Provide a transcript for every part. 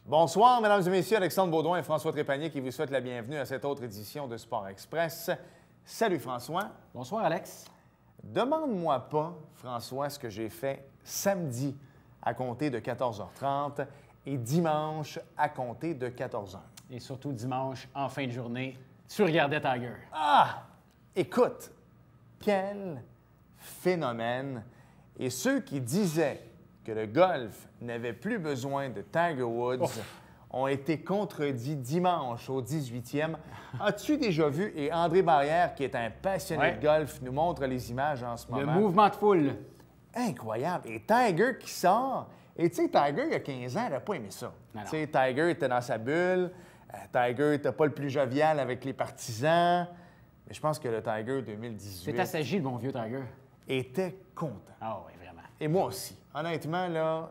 Bonsoir, mesdames et messieurs. Alexandre Baudouin et François Trépanier qui vous souhaitent la bienvenue à cette autre édition de Sport Express. Salut François. Bonsoir Alex. Demande-moi pas, François, ce que j'ai fait samedi à compter de 14h30 et dimanche à compter de 14h. Et surtout dimanche, en fin de journée, tu regardais Tiger. Ah! Écoute, quel phénomène! Et ceux qui disaient que le golf n'avait plus besoin de Tiger Woods ont été contredits dimanche au 18e. As-tu déjà vu, et André Barrière, qui est un passionné de golf, nous montre les images en ce moment. Le mouvement de foule. Incroyable. Et Tiger qui sort. Et tu sais, Tiger, il y a 15 ans, il n'aurait pas aimé ça. Tu sais, Tiger était dans sa bulle. Tiger n'était pas le plus jovial avec les partisans. Mais je pense que le Tiger 2018... C'est assagi, le bon vieux Tiger. ...était content. Ah oui, vraiment. Et moi aussi. Honnêtement, là,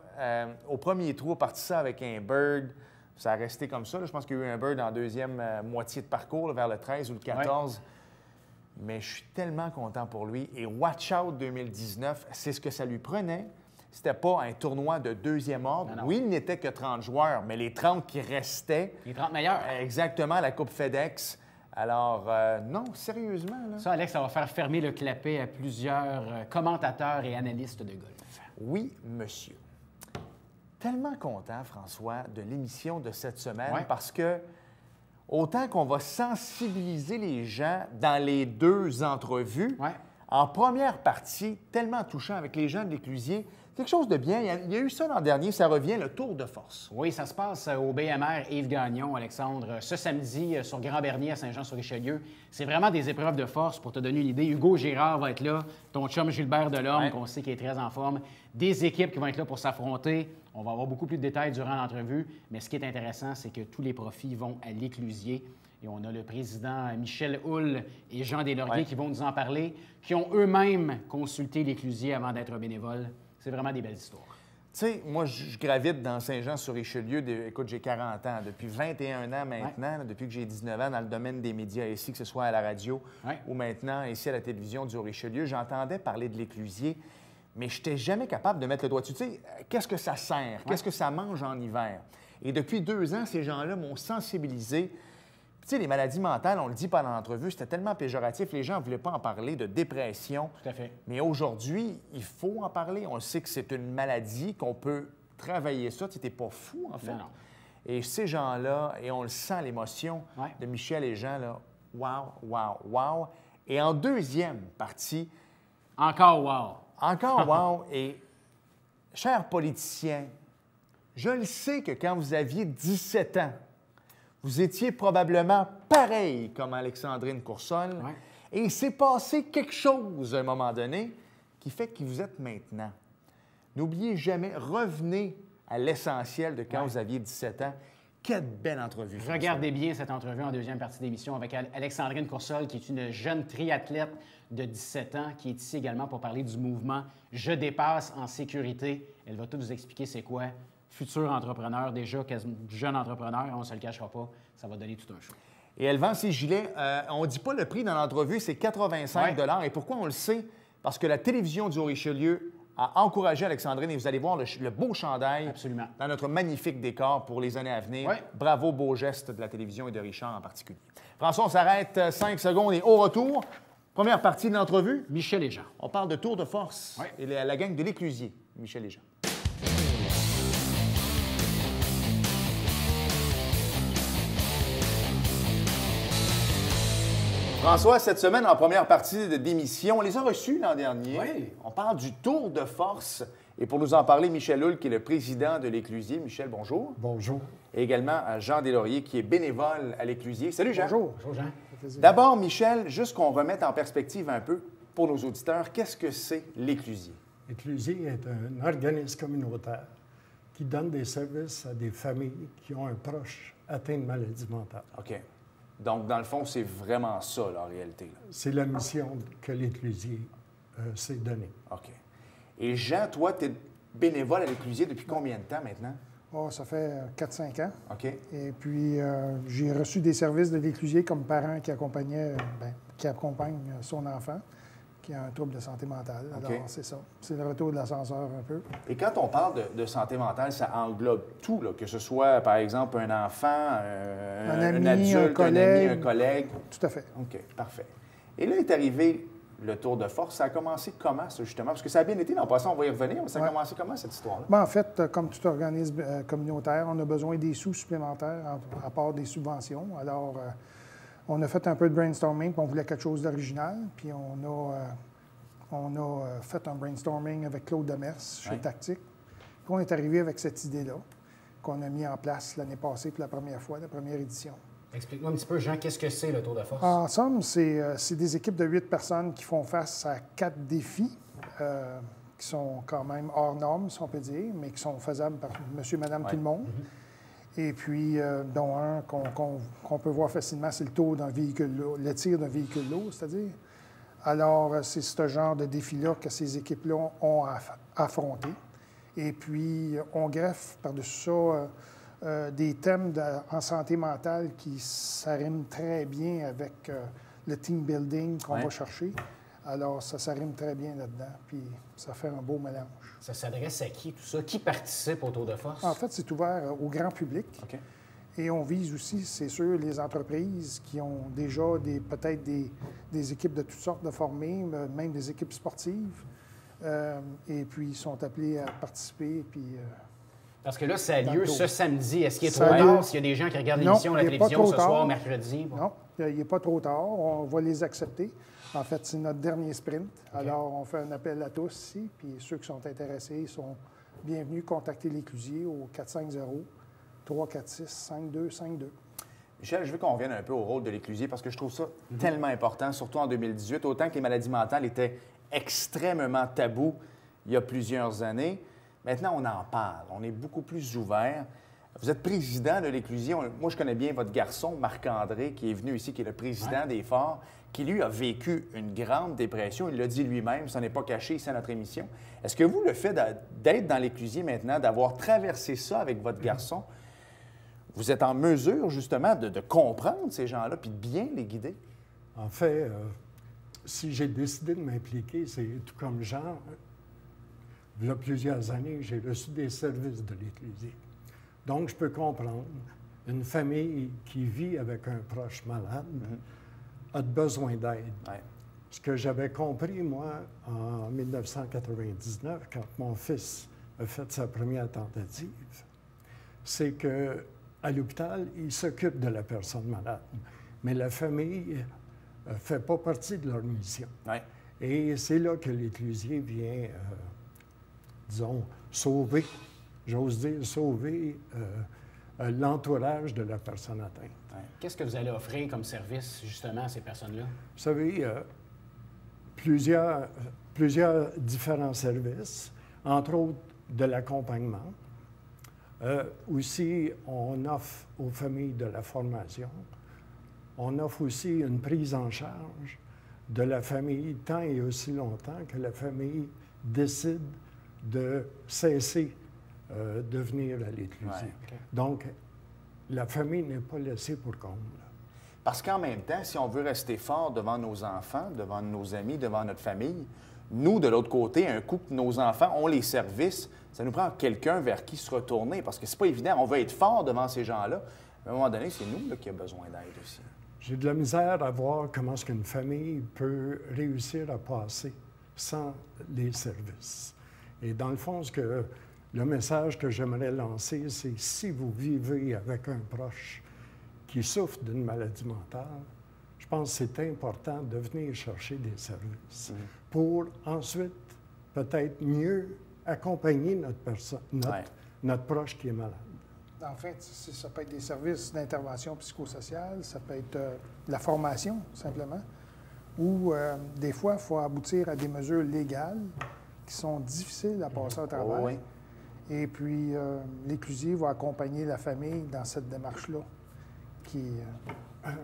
au premier trou, parti ça avec un bird. Ça a resté comme ça. Là. Je pense qu'il y a eu un bird en deuxième moitié de parcours, là, vers le 13 ou le 14. Ouais. Mais je suis tellement content pour lui. Et Watch Out 2019, c'est ce que ça lui prenait. C'était pas un tournoi de deuxième ordre. Non. Oui, il n'était que 30 joueurs, mais les 30 qui restaient... Les 30 meilleurs. Exactement, la Coupe FedEx. Alors, non, sérieusement. Là. Ça, Alex, ça va faire fermer le clapet à plusieurs commentateurs et analystes de golf. Oui, monsieur. Tellement content, François, de l'émission de cette semaine parce que autant qu'on va sensibiliser les gens dans les deux entrevues, en première partie, tellement touchant avec les gens de l'Éclusier, quelque chose de bien. Il y a eu ça l'an dernier, ça revient, le tour de force. Oui, ça se passe au BMR Yves Gagnon, Alexandre, ce samedi sur Grand-Bernier à Saint-Jean-sur-Richelieu. C'est vraiment des épreuves de force. Pour te donner une idée, Hugo Girard va être là, ton chum Gilbert Delorme, qu'on sait qu'il est très en forme, des équipes qui vont être là pour s'affronter. On va avoir beaucoup plus de détails durant l'entrevue, mais ce qui est intéressant, c'est que tous les profits vont à l'Éclusier. Et on a le président Michel Hull et Jean Deslauriers qui vont nous en parler, qui ont eux-mêmes consulté l'Éclusier avant d'être bénévoles. C'est vraiment des belles histoires. Tu sais, moi, je gravite dans Saint-Jean-sur-Richelieu. Écoute, j'ai 40 ans. Depuis 21 ans maintenant, depuis que j'ai 19 ans dans le domaine des médias ici, que ce soit à la radio ou maintenant ici à la télévision du Richelieu, j'entendais parler de l'Éclusier, mais je n'étais jamais capable de mettre le doigt dessus. Tu sais, qu'est-ce que ça sert? Qu'est-ce que ça mange en hiver? Et depuis 2 ans, ces gens-là m'ont sensibilisé. Tu sais, les maladies mentales, on le dit pendant l'entrevue, c'était tellement péjoratif, les gens ne voulaient pas en parler, de dépression. Tout à fait. Mais aujourd'hui, il faut en parler. On sait que c'est une maladie, qu'on peut travailler ça. Tu n'es pas fou, en fait. Non. Et ces gens-là, et on le sent, l'émotion de Michel et Jean, là, wow, wow, wow. Et en deuxième partie... Encore wow. Encore wow. Et, chers politiciens, je le sais que quand vous aviez 17 ans, vous étiez probablement pareil comme Alexandrine Coursol. Et il s'est passé quelque chose à un moment donné qui fait qui vous êtes maintenant. N'oubliez jamais, revenez à l'essentiel de quand vous aviez 17 ans. Quelle belle entrevue. Regardez bien cette entrevue en deuxième partie d'émission avec Alexandrine Coursol, qui est une jeune triathlète de 17 ans, qui est ici également pour parler du mouvement « Je dépasse en sécurité ». Elle va tout vous expliquer c'est quoi. Futur entrepreneur, déjà jeune entrepreneur, on ne se le cachera pas, ça va donner tout un show. Et elle vend ses gilets. On ne dit pas le prix dans l'entrevue, c'est 85 $. Et pourquoi on le sait? Parce que la télévision du Richelieu a encouragé Alexandrine et vous allez voir le beau chandail dans notre magnifique décor pour les années à venir. Bravo, beau geste de la télévision et de Richard en particulier. François, on s'arrête 5 secondes et au retour, première partie de l'entrevue. Michel et Jean. On parle de tour de force et la gang de l'Éclusier, Michel et Jean. François, cette semaine, en première partie d'émission, on les a reçus l'an dernier. Oui. On parle du tour de force. Et pour nous en parler, Michel Hull, qui est le président de l'Éclusier. Michel, bonjour. Bonjour. Et également à Jean Deslauriers, qui est bénévole à l'Éclusier. Salut, Jean. Bonjour. Bonjour, Jean. D'abord, Michel, juste qu'on remette en perspective un peu pour nos auditeurs, qu'est-ce que c'est l'Éclusier? L'Éclusier est un organisme communautaire qui donne des services à des familles qui ont un proche atteint de maladie mentale. OK. Donc, dans le fond, c'est vraiment ça, là, en réalité. C'est la mission que l'Éclusier s'est donnée. OK. Et Jean, toi, tu es bénévole à l'Éclusier depuis combien de temps maintenant? Oh, ça fait 4-5 ans. OK. Et puis, j'ai reçu des services de l'Éclusier comme parent qui accompagne son enfant, qui a un trouble de santé mentale. Alors, c'est ça. C'est le retour de l'ascenseur un peu. Et quand on parle de santé mentale, ça englobe tout, là, que ce soit, par exemple, un enfant, un ami, un adulte, un collègue. Un collègue. Tout à fait. OK, parfait. Et là est arrivé le tour de force. Ça a commencé comment, ça, justement? Parce que ça a bien été, l'an passé, on va y revenir, mais ça a commencé comment, cette histoire-là? Bien, en fait, comme tout organisme communautaire, on a besoin des sous supplémentaires à part des subventions. Alors, on a fait un peu de brainstorming, puis on voulait quelque chose d'original. Puis on a fait un brainstorming avec Claude Demers chez Tactique. Puis on est arrivé avec cette idée-là qu'on a mis en place l'année passée pour la première fois, la première édition. Explique-moi un petit peu, Jean, qu'est-ce que c'est le Tour de force? En somme, c'est des équipes de 8 personnes qui font face à 4 défis qui sont quand même hors normes, si on peut dire, mais qui sont faisables par monsieur, madame, tout le monde. Et puis, dont un qu'on peut voir facilement, c'est le tour d'un véhicule lourd, le tir d'un véhicule lourd, c'est-à-dire. Alors, c'est ce genre de défi-là que ces équipes-là ont affronté. Et puis, on greffe par-dessus ça des thèmes en santé mentale qui s'arriment très bien avec le team building qu'on va chercher. Alors, ça s'arrime très bien là-dedans, puis ça fait un beau mélange. Ça s'adresse à qui, tout ça? Qui participe au Tour de force? En fait, c'est ouvert au grand public. Et on vise aussi, c'est sûr, les entreprises qui ont déjà peut-être des équipes de toutes sortes de formées, même des équipes sportives. Et puis, ils sont appelés à participer, puis... Parce que là, ça a lieu ce samedi. Est-ce qu'il est trop tard s'il y a des gens qui regardent l'émission à la télévision ce soir, mercredi? Non, il n'est pas trop tard. On va les accepter. En fait, c'est notre dernier sprint. Alors, on fait un appel à tous ici. Puis ceux qui sont intéressés sont bienvenus contacter l'Éclusier au 450-346-5252. Michel, je veux qu'on revienne un peu au rôle de l'Éclusier parce que je trouve ça tellement important, surtout en 2018, autant que les maladies mentales étaient extrêmement tabous il y a plusieurs années. Maintenant, on en parle. On est beaucoup plus ouvert. Vous êtes président de l'Éclusier. Moi, je connais bien votre garçon, Marc-André, qui est venu ici, qui est le président des Forts, qui, lui, a vécu une grande dépression. Il l'a dit lui-même, ça n'est pas caché ici à notre émission. Est-ce que vous, le fait d'être dans l'Éclusier maintenant, d'avoir traversé ça avec votre garçon, vous êtes en mesure, justement, de comprendre ces gens-là puis de bien les guider? En fait, si j'ai décidé de m'impliquer, c'est tout comme Jean. Il y a plusieurs années, j'ai reçu des services de l'Éclusier. Donc, je peux comprendre. Une famille qui vit avec un proche malade a besoin d'aide. Ce que j'avais compris, moi, en 1999, quand mon fils a fait sa première tentative, c'est qu'à l'hôpital, il s'occupe de la personne malade. Mais la famille ne fait pas partie de leur mission. Et c'est là que l'Éclusier vient... disons, sauver, j'ose dire, sauver l'entourage de la personne atteinte. Qu'est-ce que vous allez offrir comme service, justement, à ces personnes-là? Vous savez, plusieurs différents services, entre autres de l'accompagnement. Aussi, on offre aux familles de la formation. On offre aussi une prise en charge de la famille tant et aussi longtemps que la famille décide de cesser de venir à l'Éclusier. Donc, la famille n'est pas laissée pour compte. Parce qu'en même temps, si on veut rester fort devant nos enfants, devant nos amis, devant notre famille, nous, de l'autre côté, un coup que nos enfants ont les services, ça nous prend quelqu'un vers qui se retourner, parce que c'est pas évident. On veut être fort devant ces gens-là. À un moment donné, c'est nous là, qui avons besoin d'aide aussi. J'ai de la misère à voir comment est-ce qu'une famille peut réussir à passer sans les services. Et dans le fond, le message que j'aimerais lancer, c'est si vous vivez avec un proche qui souffre d'une maladie mentale, je pense que c'est important de venir chercher des services pour ensuite peut-être mieux accompagner notre proche qui est malade. En fait, ça peut être des services d'intervention psychosociale, ça peut être de la formation, simplement, ou des fois, il faut aboutir à des mesures légales qui sont difficiles à passer au travers. Et puis, l'Éclusier va accompagner la famille dans cette démarche-là.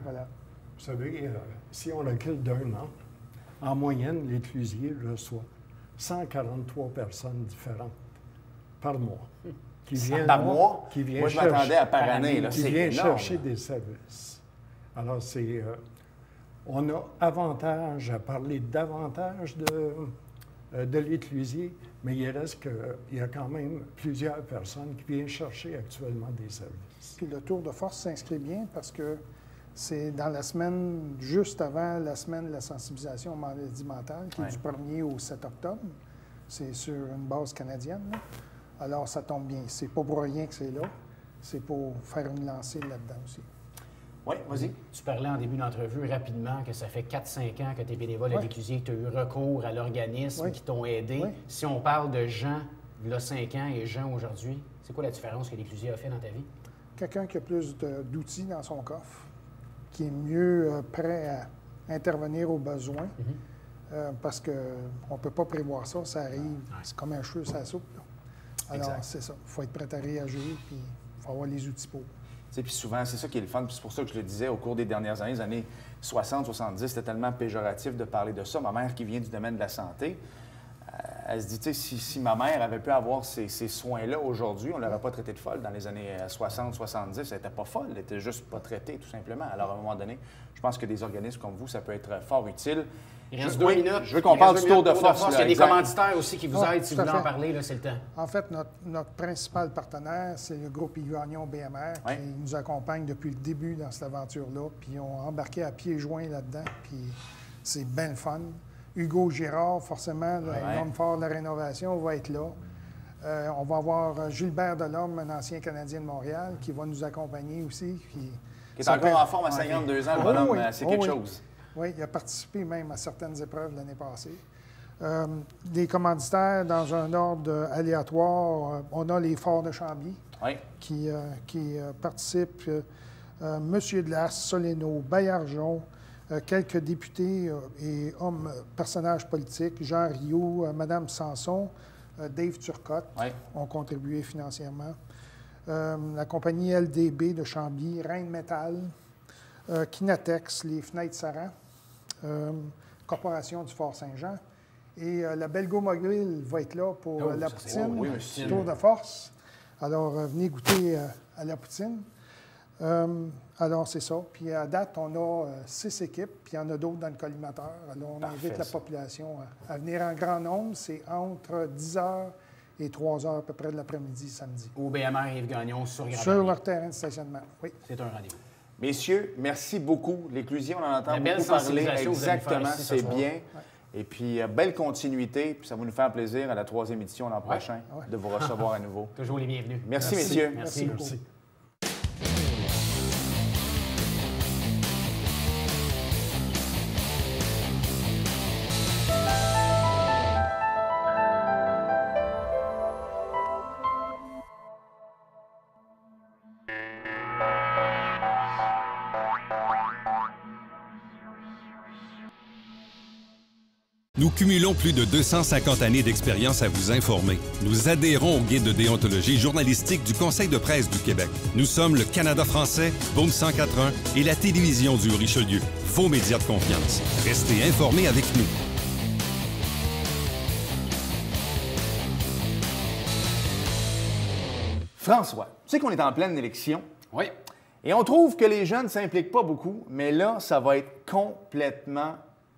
Voilà. Vous savez, si on recule d'un an, en moyenne, l'Éclusier reçoit 143 personnes différentes par mois. Qui viennent, par mois? Moi, je m'attendais à par année. Qui viennent chercher des services. Alors, on a avantage à parler davantage de l'éclusier, mais il reste qu'il y a quand même plusieurs personnes qui viennent chercher actuellement des services. Puis le tour de force s'inscrit bien parce que c'est dans la semaine, juste avant la semaine de la sensibilisation aux maladies mentales, qui est du 1er au 7 octobre. C'est sur une base canadienne, là. Alors, ça tombe bien. C'est pas pour rien que c'est là. C'est pour faire une lancée là-dedans aussi. Oui, vas-y. Tu parlais en début d'entrevue rapidement que ça fait 4-5 ans que tu es bénévole à l'éclusier, que tu as eu recours à l'organisme qui t'ont aidé. Oui. Si on parle de Jean, il y a 5 ans, et Jean aujourd'hui, c'est quoi la différence que l'éclusier a fait dans ta vie? Quelqu'un qui a plus d'outils dans son coffre, qui est mieux prêt à intervenir aux besoins, parce qu'on ne peut pas prévoir ça, ça arrive. C'est comme un cheveu, ça soupe. Là. Alors, c'est ça. Il faut être prêt à réagir, puis il faut avoir les outils pour. Puis souvent, c'est ça qui est le fun. Puis c'est pour ça que je le disais, au cours des dernières années, les années 60, 70, c'était tellement péjoratif de parler de ça. Ma mère, qui vient du domaine de la santé, elle se dit, tu sais, si ma mère avait pu avoir ces soins-là aujourd'hui, on ne l'aurait pas traitée de folle. Dans les années 60, 70, elle n'était pas folle, elle n'était juste pas traitée, tout simplement. Alors, à un moment donné, je pense que des organismes comme vous, ça peut être fort utile. Il reste 2 minutes. Je veux qu'on parle du tour de force. Il y a des commanditaires aussi qui vous aident. Si vous voulez en parler, là, c'est le temps. En fait, notre principal partenaire, c'est le groupe Yves Gagnon BMR, qui nous accompagne depuis le début dans cette aventure-là. Puis ils ont embarqué à pieds joints là-dedans. Puis c'est bien le fun. Hugo Girard, forcément, l'homme fort de la rénovation, va être là. On va avoir Gilbert Delorme, un ancien Canadien de Montréal, qui va nous accompagner aussi. Puis qui est encore en forme à 52 ans, le bonhomme. C'est quelque chose. Oui, il a participé même à certaines épreuves l'année passée. Des commanditaires, dans un ordre aléatoire, on a les Forts de Chambly qui participent. Monsieur Delas, Soleno, Baillargeon, quelques députés et hommes, personnages politiques, Jean Rio, Mme Sanson, Dave Turcotte ont contribué financièrement. La compagnie LDB de Chambly, Rheinmetall, Kinatex, les Fenêtres Saran, Corporation du Fort Saint-Jean. Et la Belgo Mobile va être là pour la poutine, tour de force. Alors, venez goûter à la poutine. Alors, c'est ça. Puis à date, on a 6 équipes, puis il y en a d'autres dans le collimateur. Alors, on invite la population à venir en grand nombre. C'est entre 10h et 3h à peu près de l'après-midi, samedi. Au BMR Yves Gagnon, sur Grand-Bernier. Sur leur terrain de stationnement, oui. C'est un rendez-vous. Messieurs, merci beaucoup. L'éclusier, on en entend beaucoup parler. Exactement, c'est bien. Et puis, belle continuité. Puis ça va nous faire plaisir à la 3e édition l'an prochain de vous recevoir à nouveau. Toujours les bienvenus. Merci, messieurs. Merci beaucoup. Nous cumulons plus de 250 années d'expérience à vous informer. Nous adhérons au guide de déontologie journalistique du Conseil de presse du Québec. Nous sommes le Canada français, Boom 104.1 et la télévision du Richelieu, vos médias de confiance. Restez informés avec nous. François, tu sais qu'on est en pleine élection. Oui. Et on trouve que les jeunes ne s'impliquent pas beaucoup, mais là, ça va être complètement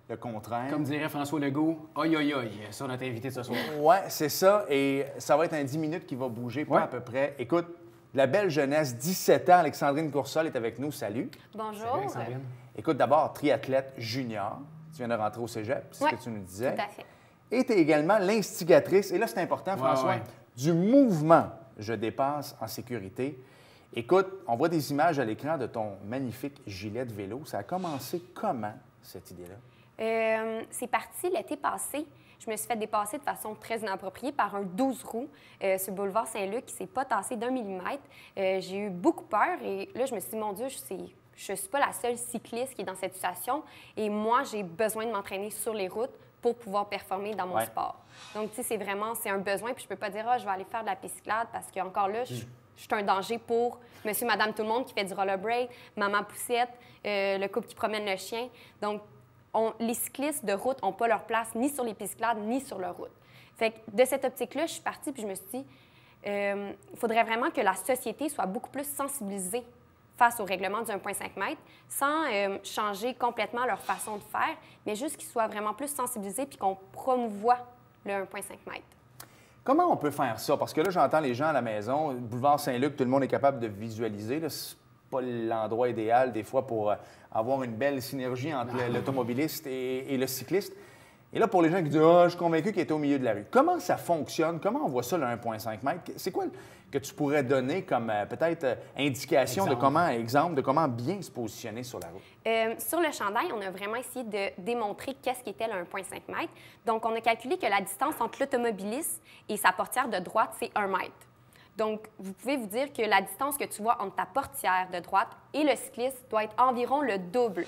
le contraire. Comme dirait François Legault, aïe, aïe, aïe, c'est notre invité de ce soir. Oui, c'est ça. Et ça va être un 10 minutes qui va bouger, pas à peu près. Écoute, la belle jeunesse, 17 ans, Alexandrine Coursol est avec nous. Salut. Bonjour. Salut, Alexandrine. Écoute, d'abord, triathlète junior. Tu viens de rentrer au cégep, c'est ce que tu nous disais. Tout à fait. Et tu es également l'instigatrice, et là, c'est important, François, du mouvement Je dépasse en sécurité. Écoute, on voit des images à l'écran de ton magnifique gilet de vélo. Ça a commencé comment, cette idée-là? C'est parti l'été passé. Je me suis fait dépasser de façon très inappropriée par un 12 roues sur le boulevard Saint-Luc qui ne s'est pas tassé d'1 millimètre. J'ai eu beaucoup peur et là, je me suis dit, mon Dieu, je ne suis pas la seule cycliste qui est dans cette situation et moi, j'ai besoin de m'entraîner sur les routes pour pouvoir performer dans mon sport. Donc, tu sais, c'est un besoin puis je ne peux pas dire, je vais aller faire de la piste cyclable parce qu'encore là, je suis un danger pour monsieur, madame, tout le monde qui fait du rollerblade, maman poussette, le couple qui promène le chien. Donc, les cyclistes de route n'ont pas leur place ni sur les pistes cyclables, ni sur leur route. Fait que de cette optique-là, je suis partie puis je me suis dit, il faudrait vraiment que la société soit beaucoup plus sensibilisée face au règlement du 1,5 m sans changer complètement leur façon de faire, mais juste qu'ils soient vraiment plus sensibilisés puis qu'on promouvoie le 1,5 m. Comment on peut faire ça? Parce que là, j'entends les gens à la maison, boulevard Saint-Luc, tout le monde est capable de visualiser. Ce n'est pas l'endroit idéal, des fois, pour avoir une belle synergie entre l'automobiliste et le cycliste. Et là, pour les gens qui disent « Ah, je suis convaincu qu'il était au milieu de la rue », comment ça fonctionne? Comment on voit ça, le 1,5 m? C'est quoi que tu pourrais donner comme peut-être indication exemple de comment bien se positionner sur la route? Sur le chandail, on a vraiment essayé de démontrer qu'est-ce qu'était le 1,5 m. Donc, on a calculé que la distance entre l'automobiliste et sa portière de droite, c'est 1 mètre. Donc, vous pouvez vous dire que la distance que tu vois entre ta portière de droite et le cycliste doit être environ le double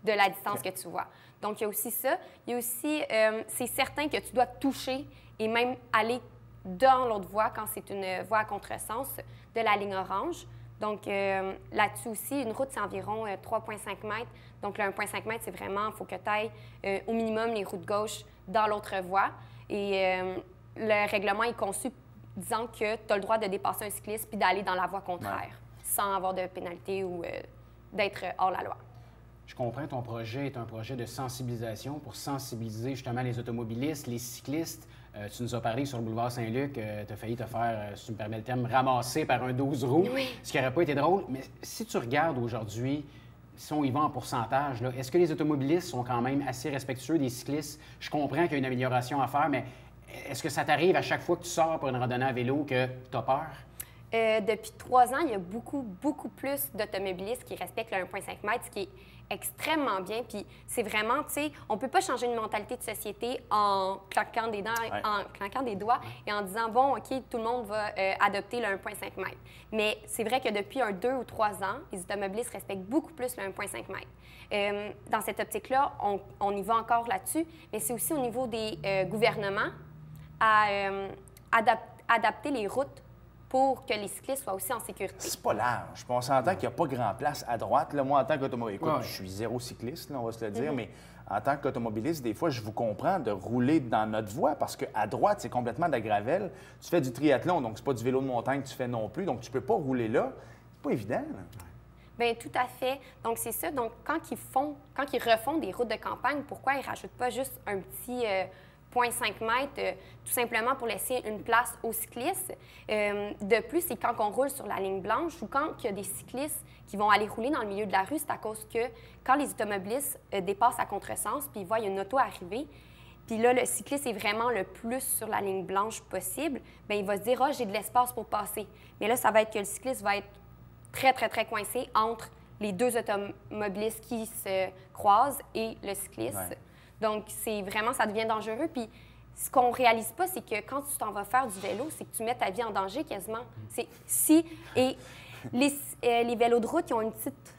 de la distance que tu vois. Donc, il y a aussi ça. Il y a aussi, c'est certain que tu dois toucher et même aller dans l'autre voie quand c'est une voie à contresens de la ligne orange. Donc, là-dessus aussi, une route, c'est environ 3,5 mètres. Donc, le 1,5 m, c'est vraiment, il faut que tu ailles au minimum les roues de gauche dans l'autre voie. Et le règlement est conçu disant que tu as le droit de dépasser un cycliste puis d'aller dans la voie contraire sans avoir de pénalité ou d'être hors la loi. Je comprends, ton projet est un projet de sensibilisation pour sensibiliser justement les automobilistes, les cyclistes. Tu nous as parlé sur le boulevard Saint-Luc, tu as failli te faire, si tu me permets le terme, ramasser par un 12 roues, ce qui n'aurait pas été drôle. Mais si tu regardes aujourd'hui, si on y va en pourcentage, est-ce que les automobilistes sont quand même assez respectueux des cyclistes? Je comprends qu'il y a une amélioration à faire, mais est-ce que ça t'arrive à chaque fois que tu sors pour une randonnée à vélo que tu as peur? Depuis 3 ans, il y a beaucoup plus d'automobilistes qui respectent le 1,5 m, ce qui est extrêmement bien. Puis c'est vraiment, tu sais, on ne peut pas changer une mentalité de société en claquant des dents, en claquant des doigts et en disant, bon, OK, tout le monde va adopter le 1,5 m. Mais c'est vrai que depuis 2 ou 3 ans, les automobilistes respectent beaucoup plus le 1,5 m. Dans cette optique-là, on y va encore là-dessus, mais c'est aussi au niveau des gouvernements à adapter les routes pour que les cyclistes soient aussi en sécurité. C'est pas large. On s'entend qu'il n'y a pas grand place à droite. Là, moi, en tant qu'automobiliste, écoute, je suis zéro cycliste, là, on va se le dire, mais en tant qu'automobiliste, des fois, je vous comprends de rouler dans notre voie parce qu'à droite, c'est complètement de la gravelle. Tu fais du triathlon, donc c'est pas du vélo de montagne que tu fais non plus, donc tu peux pas rouler là. C'est pas évident. Bien, tout à fait. Donc, c'est ça. Donc, quand ils refont des routes de campagne, pourquoi ils ne rajoutent pas juste un petit 0,5 m, tout simplement pour laisser une place aux cyclistes? De plus, c'est quand on roule sur la ligne blanche ou quand il y a des cyclistes qui vont aller rouler dans le milieu de la rue, c'est à cause que quand les automobilistes dépassent à contresens puis ils voient une auto arriver, puis là, le cycliste est vraiment le plus sur la ligne blanche possible, bien, il va se dire « Ah, j'ai de l'espace pour passer ». Mais là, ça va être que le cycliste va être très coincé entre les deux automobilistes qui se croisent et le cycliste. Ouais. Donc, c'est vraiment, ça devient dangereux. Puis, ce qu'on ne réalise pas, c'est que quand tu t'en vas faire du vélo, c'est que tu mets ta vie en danger quasiment. Et les vélos de route, ils ont une petite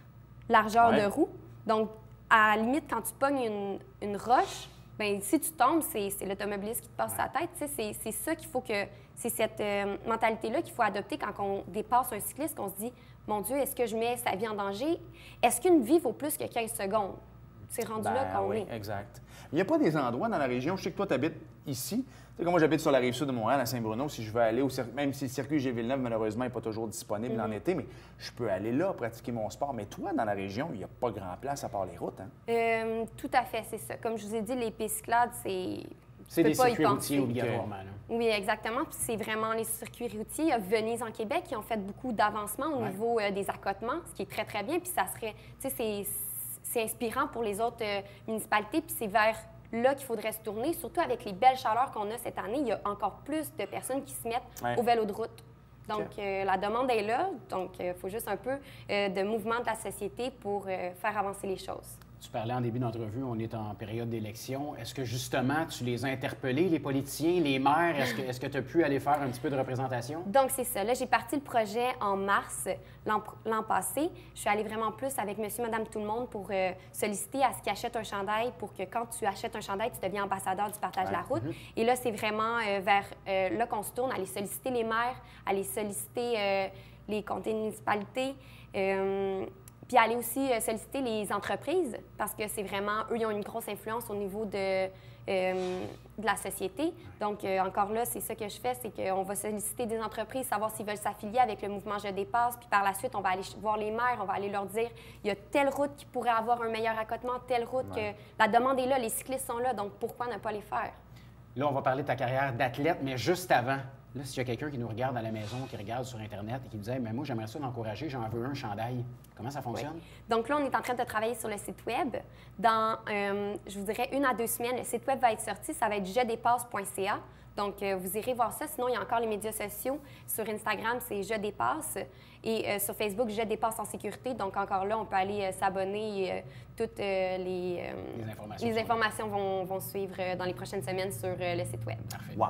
largeur de roue. Donc, à la limite, quand tu pognes une roche, bien, si tu tombes, c'est l'automobiliste qui te passe sa tête. C'est ça qu'il faut que... C'est cette mentalité-là qu'il faut adopter quand on dépasse un cycliste, qu'on se dit « Mon Dieu, est-ce que je mets sa vie en danger? Est-ce qu'une vie vaut plus que 15 secondes? » C'est rendu là qu'on est. Exact. Il n'y a pas des endroits dans la région, je sais que toi, tu habites ici. Tu sais, comme moi, j'habite sur la rive sud de Montréal, à Saint-Bruno. Si je veux aller même si le circuit G-Villeneuve, malheureusement, n'est pas toujours disponible en été, mais je peux aller là, pratiquer mon sport. Mais toi, dans la région, il n'y a pas grand place à part les routes, hein? Tout à fait, c'est ça. Comme je vous ai dit, les pistes cyclables, c'est des circuits routiers obligatoirement. Oui, exactement. Puis c'est vraiment les circuits routiers. Il y a Venise en Québec qui ont fait beaucoup d'avancements au niveau des accotements, ce qui est très bien. Puis ça serait, tu sais, c'est inspirant pour les autres municipalités. Puis c'est vers là qu'il faudrait se tourner. Surtout avec les belles chaleurs qu'on a cette année, il y a encore plus de personnes qui se mettent au vélo de route. Donc, la demande est là. Donc, il faut juste un peu de mouvement de la société pour faire avancer les choses. Tu parlais en début d'entrevue, on est en période d'élection. Est-ce que justement, tu les as interpellés, les politiciens, les maires? Est-ce que tu as pu aller faire un petit peu de représentation? Donc, c'est ça. Là, j'ai parti le projet en mars l'an passé. Je suis allée vraiment plus avec monsieur, madame, tout le monde pour solliciter à ce qu'ils achètent un chandail pour que quand tu achètes un chandail, tu deviens ambassadeur du partage de la route. Et là, c'est vraiment vers là qu'on se tourne, aller solliciter les maires, aller solliciter les comtés de municipalité. Puis aller aussi solliciter les entreprises parce que c'est vraiment, eux, ils ont une grosse influence au niveau de la société. Donc, encore là, c'est ça que je fais, c'est qu'on va solliciter des entreprises, savoir s'ils veulent s'affilier avec le mouvement Je dépasse. Puis par la suite, on va aller voir les maires, on va aller leur dire, il y a telle route qui pourrait avoir un meilleur accotement, telle route que la demande est là, les cyclistes sont là, donc pourquoi ne pas les faire? Là, on va parler de ta carrière d'athlète, mais juste avant, là, s'il y a quelqu'un qui nous regarde à la maison, qui regarde sur Internet et qui me dit hey, « mais moi, j'aimerais ça l'encourager, j'en veux un chandail », comment ça fonctionne? Oui. Donc là, on est en train de travailler sur le site Web. Dans, je vous dirais, 1 à 2 semaines, le site Web va être sorti, ça va être jedépasse.ca. Donc, vous irez voir ça. Sinon, il y a encore les médias sociaux. Sur Instagram, c'est Je dépasse. Et sur Facebook, Je dépasse en sécurité. Donc, encore là, on peut aller s'abonner. Toutes les informations vont suivre dans les prochaines semaines sur le site Web. Parfait. Wow!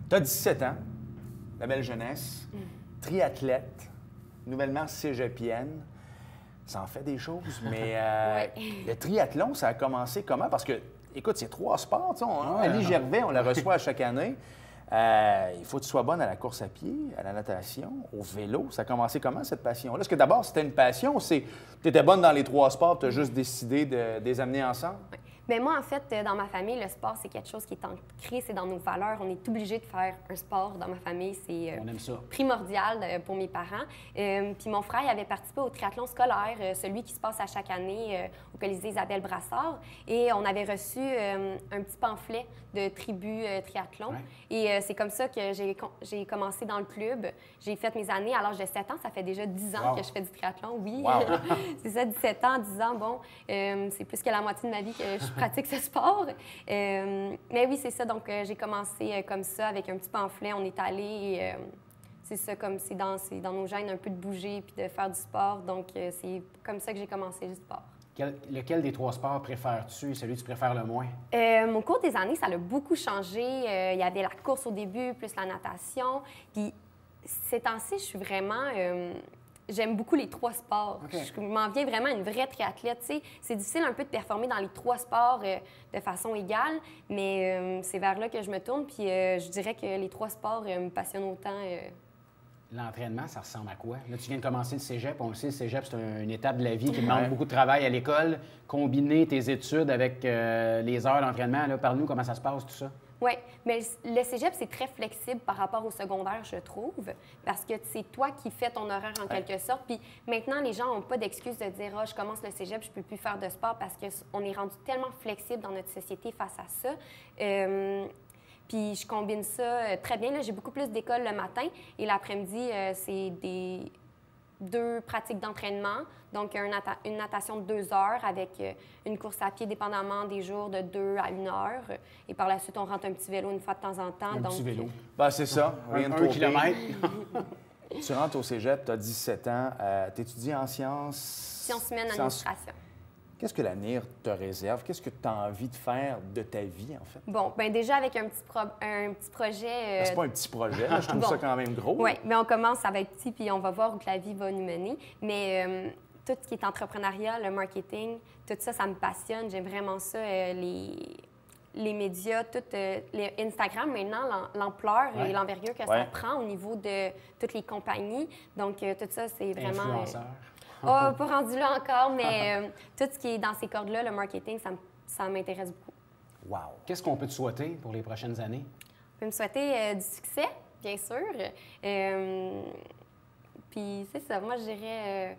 Tu as 17 ans, la belle jeunesse, triathlète, nouvellement cégepienne. Ça en fait des choses, mais le triathlon, ça a commencé comment? Parce que, écoute, c'est 3 sports. Ali Gervais, on la reçoit à chaque année. Il faut que tu sois bonne à la course à pied, à la natation, au vélo. Ça a commencé comment, cette passion-là? Est-ce que d'abord, c'était une passion ou tu étais bonne dans les 3 sports, tu as juste décidé de les amener ensemble? Oui. Bien, moi, en fait, dans ma famille, le sport, c'est quelque chose qui est ancré, c'est dans nos valeurs. On est obligé de faire un sport dans ma famille. C'est primordial pour mes parents. Puis mon frère il avait participé au triathlon scolaire, celui qui se passe à chaque année au Colisée Isabelle Brassard. Et on avait reçu un petit pamphlet de tribu triathlon. Ouais. Et c'est comme ça que j'ai commencé dans le club. J'ai fait mes années à l'âge de 7 ans. Ça fait déjà 10 ans que je fais du triathlon, oui. Wow. C'est ça, 17 ans, 10 ans. Bon, c'est plus que la moitié de ma vie que je pratique ce sport. Mais oui, c'est ça. Donc, j'ai commencé comme ça, avec un petit pamphlet. On est allé, c'est ça, comme c'est dans nos gènes un peu de bouger puis de faire du sport. Donc, c'est comme ça que j'ai commencé le sport. Lequel des 3 sports préfères-tu? Celui que tu préfères le moins? Au cours des années, ça a beaucoup changé. Il y avait la course au début, plus la natation. Puis, ces temps-ci, je suis vraiment... J'aime beaucoup les 3 sports. Okay. Je m'en viens vraiment une vraie triathlète. T'sais. C'est difficile un peu de performer dans les 3 sports de façon égale, mais c'est vers là que je me tourne. Puis je dirais que les 3 sports me passionnent autant. L'entraînement, ça ressemble à quoi? Là, tu viens de commencer le cégep. On le sait, le cégep, c'est une étape de la vie qui demande beaucoup de travail à l'école. Combiner tes études avec les heures d'entraînement, parle-nous comment ça se passe, tout ça. Oui, mais le cégep, c'est très flexible par rapport au secondaire, je trouve, parce que c'est toi qui fais ton horaire en quelque sorte. Puis maintenant, les gens n'ont pas d'excuse de dire « Ah, je commence le cégep, je ne peux plus faire de sport » parce qu'on est rendu tellement flexible dans notre société face à ça. Puis je combine ça très bien. Là, j'ai beaucoup plus d'écoles le matin et l'après-midi, c'est des 2 pratiques d'entraînement. Donc, une natation de 2 heures avec une course à pied, dépendamment des jours, de 2 à 1 heure. Et par la suite, on rentre un petit vélo une fois de temps en temps. Un petit vélo. Ben, c'est ça. Rien de 1 kilomètre. Tu rentres au cégep, tu as 17 ans. Tu étudies en sciences... Sciences humaines, administration. Qu'est-ce que l'avenir te réserve? Qu'est-ce que tu as envie de faire de ta vie, en fait? Bon, bien déjà avec un petit projet... C'est pas un petit projet, là. Je trouve ça quand même gros. Oui, mais on commence, ça va être petit, puis on va voir où que la vie va nous mener. Mais tout ce qui est entrepreneuriat, le marketing, tout ça, ça me passionne. J'aime vraiment ça, les médias, les Instagram, maintenant, l'ampleur et l'envergure que ça prend au niveau de toutes les compagnies. Donc, tout ça, c'est vraiment... Influenceur. Pas rendu là encore, mais tout ce qui est dans ces cordes-là, le marketing, ça m'intéresse beaucoup. Wow! Qu'est-ce qu'on peut te souhaiter pour les prochaines années? On peut me souhaiter du succès, bien sûr. Puis c'est ça, moi, je dirais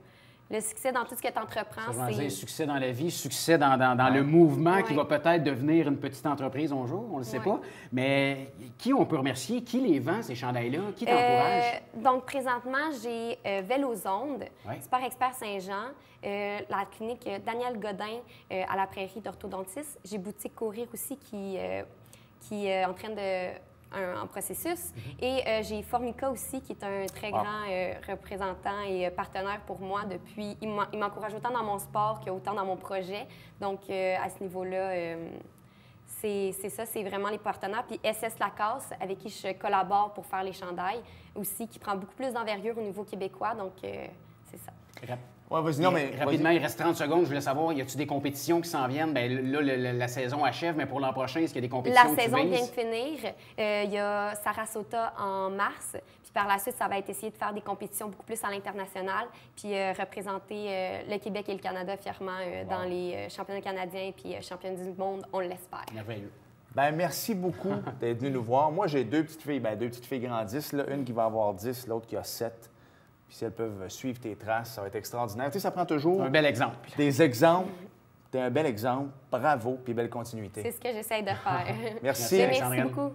le succès dans tout ce que tu entreprends. Ça veut dire succès dans la vie, succès dans le mouvement qui va peut-être devenir une petite entreprise un jour, on ne le sait pas. Mais qui on peut remercier? Qui les vend, ces chandails-là? Qui t'encourage? Donc, présentement, j'ai Vélozonde, Sport Expert Saint-Jean, la clinique Daniel Godin à la Prairie d'orthodontiste. J'ai Boutique Courir aussi qui est en train de... en processus. Et j'ai Formica aussi, qui est un très grand représentant et partenaire pour moi depuis... Il m'encourage autant dans mon sport qu'autant dans mon projet. Donc, à ce niveau-là, c'est ça, c'est vraiment les partenaires. Puis SS Lacasse, avec qui je collabore pour faire les chandails, aussi, qui prend beaucoup plus d'envergure au niveau québécois. Donc, c'est ça. Ouais, vas-y, non, mais rapidement, il reste 30 secondes. Je voulais savoir, y a-t-il des compétitions qui s'en viennent? Bien, là, la saison achève, mais pour l'an prochain, est-ce qu'il y a des compétitions La saison vient de finir. Il y a Sarasota en mars. Puis par la suite, ça va être essayer de faire des compétitions beaucoup plus à l'international, puis représenter le Québec et le Canada fièrement dans les championnats canadiens puis championnats du monde, on l'espère. Merveilleux. Bien, merci beaucoup d'être venu nous voir. Moi, j'ai deux petites filles grandissent, là, une qui va avoir 10, l'autre qui a 7. Puis si elles peuvent suivre tes traces, ça va être extraordinaire. Tu sais, ça prend toujours... Un bel exemple. Des exemples. T'es un bel exemple. Bravo, puis belle continuité. C'est ce que j'essaie de faire. Merci. Merci beaucoup.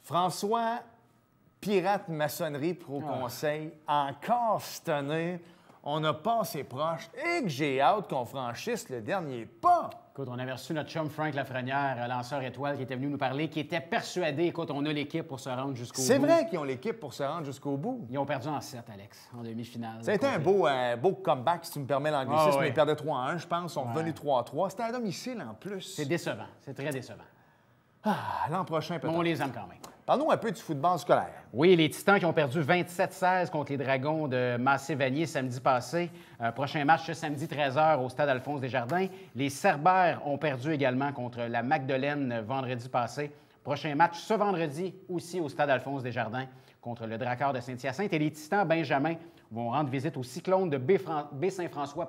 François, pirate maçonnerie pro conseil, encore cette année, on a passé proche et que j'ai hâte qu'on franchisse le dernier pas. Écoute, on avait reçu notre chum Frank Lafrenière, lanceur étoile, qui était venu nous parler, qui était persuadé, écoute, on a l'équipe pour se rendre jusqu'au bout. C'est vrai qu'ils ont l'équipe pour se rendre jusqu'au bout. Ils ont perdu en 7, Alex, en demi-finale. Ça a été un beau comeback, si tu me permets l'anglicisme. Ah, oui. Ils perdaient 3-1, je pense. Ils sont revenus 3-3. C'était à domicile, en plus. C'est décevant. C'est très décevant. Ah, l'an prochain, peut-être. Mais on les aime quand même. Parle-nous un peu du football scolaire. Oui, les Titans qui ont perdu 27-16 contre les Dragons de Massé-Vanier samedi passé. Prochain match ce samedi 13h au stade Alphonse-Desjardins. Les Cerbères ont perdu également contre la Magdeleine vendredi passé. Prochain match ce vendredi aussi au stade Alphonse-Desjardins contre le Dracard de Saint-Hyacinthe. Et les Titans Benjamin vont rendre visite au Cyclone de Baie-Saint-François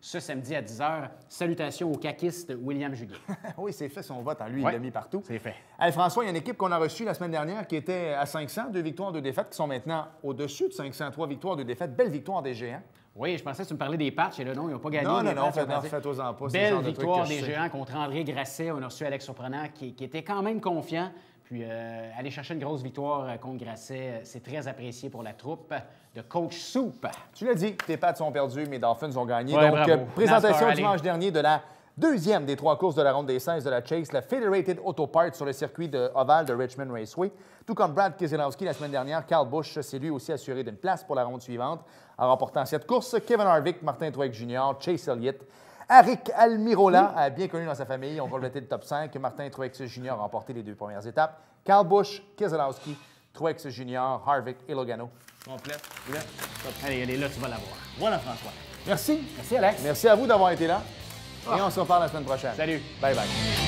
ce samedi à 10h. Salutations au caquiste William Juguet. Oui, c'est fait son vote. Lui, ouais, il l'a mis partout. C'est fait. Hey, François, il y a une équipe qu'on a reçue la semaine dernière qui était à 500, 2 victoires, 2 défaites, qui sont maintenant au-dessus de 500, 3 victoires, 2 défaites. Belle victoire des Géants. Oui, je pensais que tu me parlais des patchs. Et là, non, ils n'ont pas gagné. Non, faites-en pas. Belle victoire des Géants contre André Grasset. On a reçu Alex Surprenant qui était quand même confiant. Puis aller chercher une grosse victoire contre Grasset, c'est très apprécié pour la troupe de Coach Soup. Tu l'as dit, tes Pats sont perdus, mes Dolphins ont gagné. Ouais, donc, présentation NASCAR, dimanche dernier de la deuxième des 3 courses de la ronde des 16 de la Chase, la Federated Auto Parts sur le circuit de Oval de Richmond Raceway. Tout comme Brad Keselowski la semaine dernière, Kyle Busch s'est lui aussi assuré d'une place pour la ronde suivante en remportant cette course. Kevin Harvick, Martin Truex Jr., Chase Elliott, Aric Almirola, bien connu dans sa famille, ont complété le top 5. Martin Truex Jr. a remporté les 2 premières étapes. Kyle Busch, Keselowski, Truex Jr., Harvick et Logano. Complète. Allez, elle est là, tu vas la voir. Voilà, François. Merci. Merci, Alex. Merci à vous d'avoir été là. Et on se reparle la semaine prochaine. Salut. Bye bye.